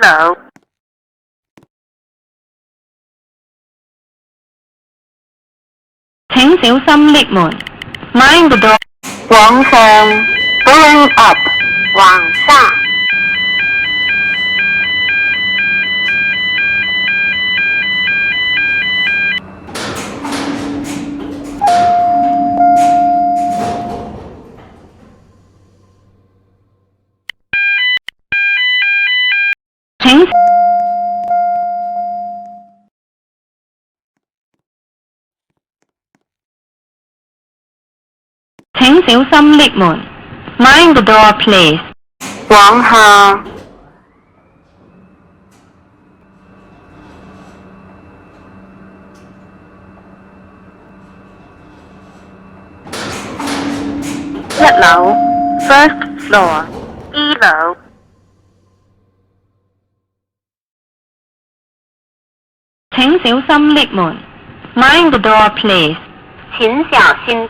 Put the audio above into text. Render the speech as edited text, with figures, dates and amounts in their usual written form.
樓。請小心 lift 門。Mind the door。往上 going up 往上。請小心 lift 門。Mind the door please。往下一樓 first floor 一樓。請小心 lift 門。Mind the door please。請小心